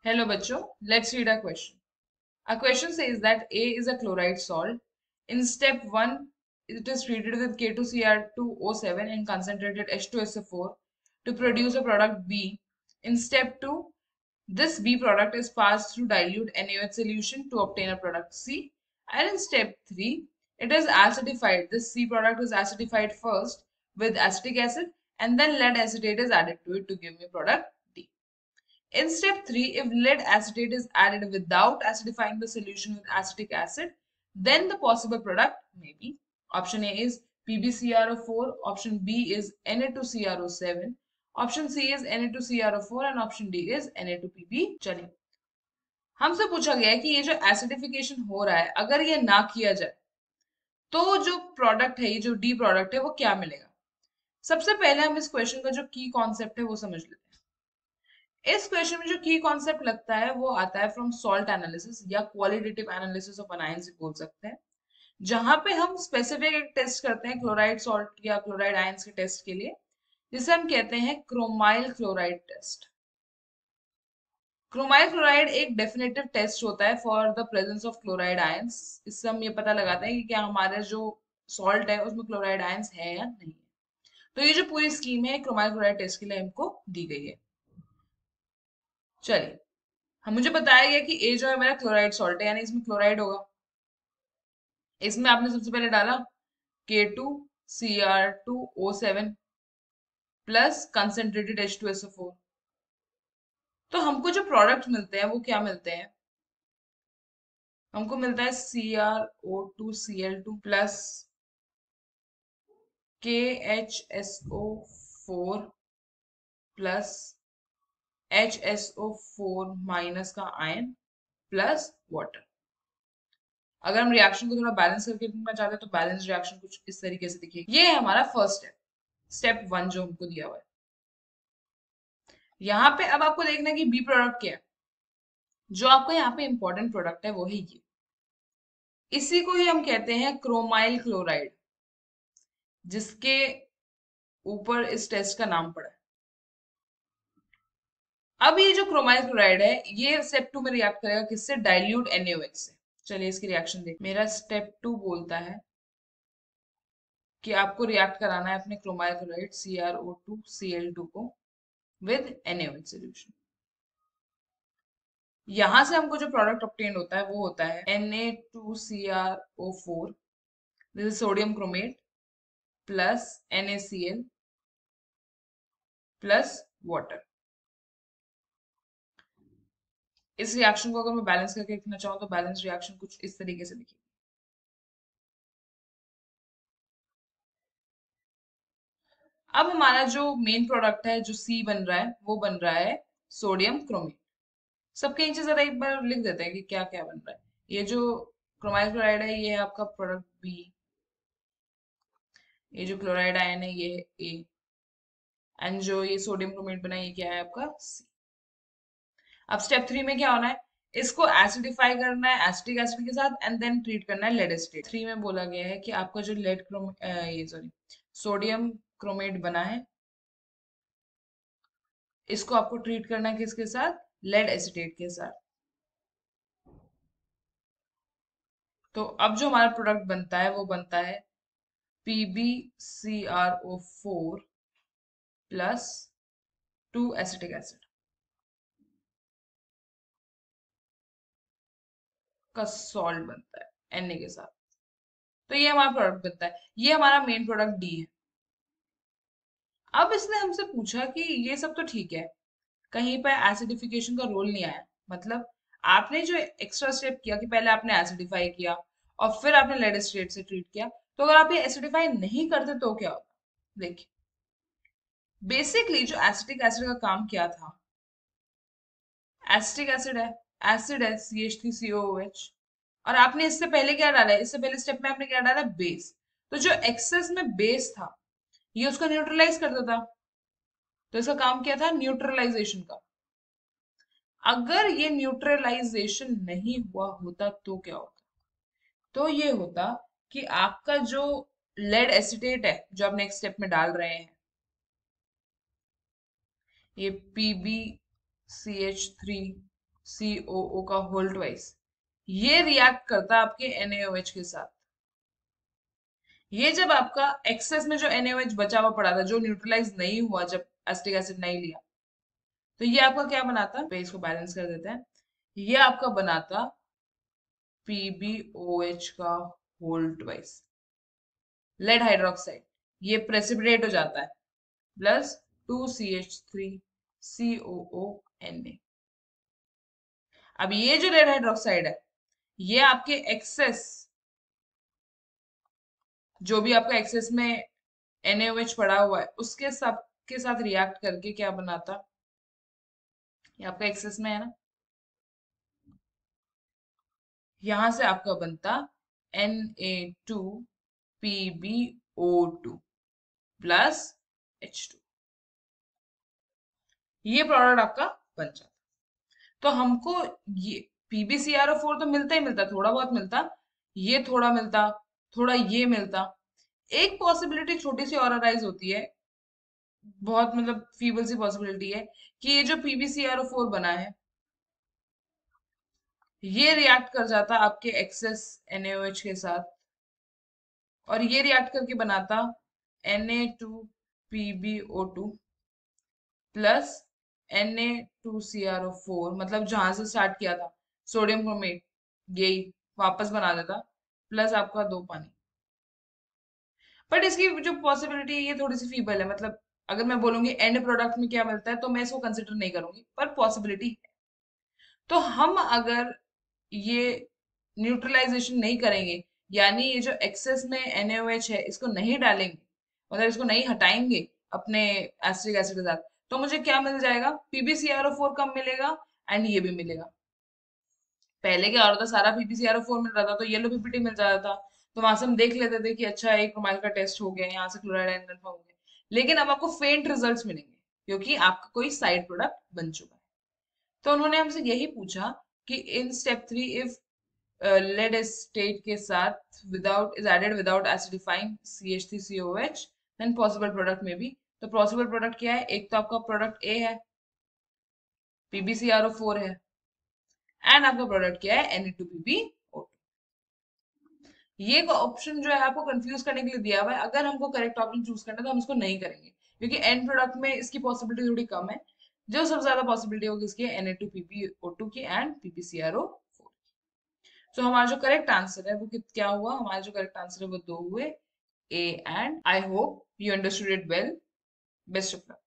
Hello, bachcho. Let's read a question. A question says that A is a chloride salt. In step 1, it is treated with K2Cr2O7 and concentrated H2SO4 to produce a product B. In step 2, this B product is passed through dilute NaOH solution to obtain a product C. And in step 3, it is acidified. This C product is acidified first with acetic acid and then lead acetate is added to it to give me product D. In step 3, if lead acetate is added without acidifying the solution with acetic acid, then the possible product may be option A is PbCrO4, option B is Na2CrO7, option C is Na2CrO4 and option D is Na2Pb. चलिए हमसे पूछा गया है कि ये जो acidification हो रहा है अगर ये ना किया जाए तो जो प्रोडक्ट है ये जो डी प्रोडक्ट है वो क्या मिलेगा। सबसे पहले हम इस क्वेश्चन का जो की कॉन्सेप्ट है वो समझ लेते हैं। इस क्वेश्चन में जो की कॉन्सेप्ट लगता है वो आता है फ्रॉम सॉल्ट एनालिसिस या क्वालिटेटिव एनालिसिस ऑफ अनायंस बोल सकते हैं, जहां पे हम स्पेसिफिक एक टेस्ट करते हैं क्लोराइड सॉल्ट या क्लोराइड आयंस के टेस्ट के लिए, जिसे हम कहते हैं chromyl chloride test. Chromyl chloride एक डेफिनेटिव टेस्ट होता है for the presence of chloride ions. इससे हम ये पता लगाते हैं कि क्या हमारे जो सॉल्ट है उसमें क्लोराइड आयंस है या नहीं है। तो ये जो पूरी स्कीम है क्रोमाइल क्लोराइड टेस्ट के लिए हमको दी गई है। चलिए, हम मुझे बताया गया कि ए जो है मेरा क्लोराइड सॉल्ट है यानी इसमें क्लोराइड होगा। इसमें आपने सबसे पहले डाला K2Cr2O7 प्लस कंसेंट्रेटेड H2SO4। तो हमको जो प्रोडक्ट मिलते हैं वो क्या मिलते हैं, हमको मिलता है CrO2Cl2 plus KHSO4 plus HSO4 minus का आयन प्लस वाटर। अगर हम रिएक्शन को थोड़ा बैलेंस करके लिखना चाहते हैं तो बैलेंस रिएक्शन कुछ इस तरीके से दिखेगी। ये है हमारा फर्स्ट स्टेप, स्टेप 1 जो हमको दिया हुआ है। यहाँ पे अब आपको देखना है कि बी प्रोडक्ट क्या है। जो आपको यहाँ पे इंपॉर्टेंट प्रोडक्ट है वो है ये, इसी को ही हम कहते हैं क्रोमाइल क्लोराइड, जिसके ऊपर इस टेस्ट का नाम पड़ा है। अब ये जो क्रोमाइल क्लोराइड है ये स्टेप 2 में रिएक्ट करेगा किससे, डाइल्यूट NaOH से। चलिए इसकी रिएक्शन देख। मेरा स्टेप 2 बोलता है कि आपको रिएक्ट कराना है अपने क्रोमाइल क्लोराइड CrO2Cl2 को विद NaOH सॉल्यूशन। यहां से हमको जो प्रोडक्ट ऑब्टेन होता है वो होता है Na2CrO4, this is sodium chromate plus NaCl plus water. इस रिएक्शन को अगर मैं बैलेंस करके लिखना चाहूँ तो बैलेंस रिएक्शन कुछ इस तरीके से लिखी। अब हमारा जो मेन प्रोडक्ट है जो सी बन रहा है वो बन रहा है सोडियम क्रोमेट। सबके नीचे जरा एक बार लिख देते हैं कि क्या क्या बन रहा है। ये जो क्रोमाइल क्लोराइड है ये है आपका प्रोडक्ट बी, ये जो क्लोराइड आयन है ये है ए, एंड जो ये सोडियम क्रोमेट बना है ये क्या है आपका सी। अब स्टेप 3 में क्या होना है, इसको एसिडिफाई करना है एसिटिक एसिड के साथ एंड देन ट्रीट करना है लेड एसिटेट। 3 में बोला गया है कि आपका जो ये सॉरी सोडियम क्रोमेट बना है इसको आपको ट्रीट करना है किसके साथ, लेड एसिटेट के साथ। तो अब जो हमारा प्रोडक्ट बनता है वो बनता है PbCrO4 प्लस 2 एसिटिक एसिड का सॉल्ट बनता है Na के साथ। तो ये हमारा प्रोडक्ट बनता है, ये हमारा मेन प्रोडक्ट डी है। अब इसने हमसे पूछा कि ये सब तो ठीक है, कहीं पर एसिडिफिकेशन का रोल नहीं आया, मतलब आपने जो एक्स्ट्रा स्टेप किया कि पहले आपने एसिडिफाई किया और फिर आपने लेड एसिटेट से ट्रीट किया, तो अगर आप ये एसिडिफाई नहीं करते तो क्या होता। देखिए बेसिकली जो एसिटिक एसिड का काम क्या था, एसिटिक एसिड है CH3COOH, और आपने इससे पहले क्या डाला है, इससे पहले स्टेप में आपने क्या डाला, बेस। तो जो एक्सेस में बेस था ये उसको न्यूट्रलाइज करता था, तो इसका काम क्या था, न्यूट्रलाइजेशन का। अगर ये न्यूट्रलाइजेशन नहीं हुआ होता तो क्या होता, तो ये होता कि आपका जो लेड एसिटेट है जो आप नेक्स्ट स्टेप में डाल रहे हैं, ये PbCH3 COO का होल ट्वाइस, ये रिएक्ट करता है आपके NaOH के साथ। ये जब आपका एक्सेस में जो NaOH बचा हुआ पड़ा था, जो न्यूट्रलाइज नहीं हुआ जब एसिटिक एसिड नहीं लिया, तो ये आपका क्या बनाता, पे इसको बैलेंस कर देते हैं, ये आपका बनाता PbOH का होल ट्वाइस, लेड हाइड्रोक्साइड। ये प्रेसिपिटेट हो जाता है, प्लस 2CH3COONA। अब ये जो लेड हाइड्रोक्साइड है, ये आपके एक्सेस, जो भी आपका एक्सेस में NaOH पड़ा हुआ है, उसके सब के साथ रिएक्ट करके क्या बनाता, ये आपका एक्सेस में है ना, यहां से आपका बनता Na2PbO2 प्लस H2। ये प्रोडक्ट आपका बन जाता। तो हमको ये PbCrO4 तो मिलता ही मिलता, थोड़ा बहुत मिलता, ये थोड़ा मिलता, थोड़ा ये मिलता। एक पॉसिबिलिटी छोटी सी और अराइज होती है, बहुत मतलब फीबल सी पॉसिबिलिटी है, कि ये जो PbCrO4 बना है, ये रिएक्ट कर जाता आपके एक्सेस NaOH के साथ, और ये रिएक्ट करके बनाता Na2PbO2 प्लस Na2CrO4, मतलब जहां से स्टार्ट किया था सोडियम क्रोमेट, यही वापस बना देता, प्लस आपका दो पानी। बट इसकी जो पॉसिबिलिटी है ये थोड़ी सी फीबल है, मतलब अगर मैं बोलूंगी एंड प्रोडक्ट में क्या मिलता है तो मैं इसको कंसिडर नहीं करूंगी, पर पॉसिबिलिटी। तो हम अगर ये न्यूट्रलाइजेशन नहीं करेंगे, यानी ये जो एक्सेस में NaOH है इसको नहीं डालेंगे, मतलब इसको नहीं हटाएंगे अपने एसिटिक एसिड के साथ, तो मुझे क्या मिल जाएगा, PbCrO4 कम मिलेगा, एंड ये भी मिलेगा। पहले क्या हो रहा था, सारा PbCrO4 मिल रहा था तो येलो PPT मिल जाता था, तो वहां से हम देख लेते थे कि अच्छा एक क्रोमाइल का टेस्ट हो गया, यहाँ से क्लोराइड आयन कंफर्म हो गया। लेकिन अब आपको फेंट रिजल्ट्स मिलेंगे, क्योंकि आपका कोई साइड प्रोडक्ट बन चुका है। तो उन्होंने हमसे यही पूछा कि in step 3 if lead acetate के साथ without is added without acidifying CH3COH, then possible product में भी। तो पॉसिबल प्रोडक्ट क्या है, एक तो आपका प्रोडक्ट ए है, PbCrO4 है, एंड आपका प्रोडक्ट क्या है, Na2PbO2। ये ऑप्शन जो है आपको कंफ्यूज करने के लिए दिया हुआ है, अगर हमको करेक्ट ऑप्शन चूज करना है तो हम इसको नहीं करेंगे, क्योंकि एंड प्रोडक्ट में इसकी पॉसिबिलिटी थोड़ी कम है। जो सबसे ज्यादा पॉसिबिलिटी होगी इसकी Na2PbO2 की एंड PbCrO4। तो हमारा जो करेक्ट आंसर है वो क्या हुआ, हमारा जो करेक्ट आंसर है वो दो हुए, A and. I hope you understood it well. Best of luck.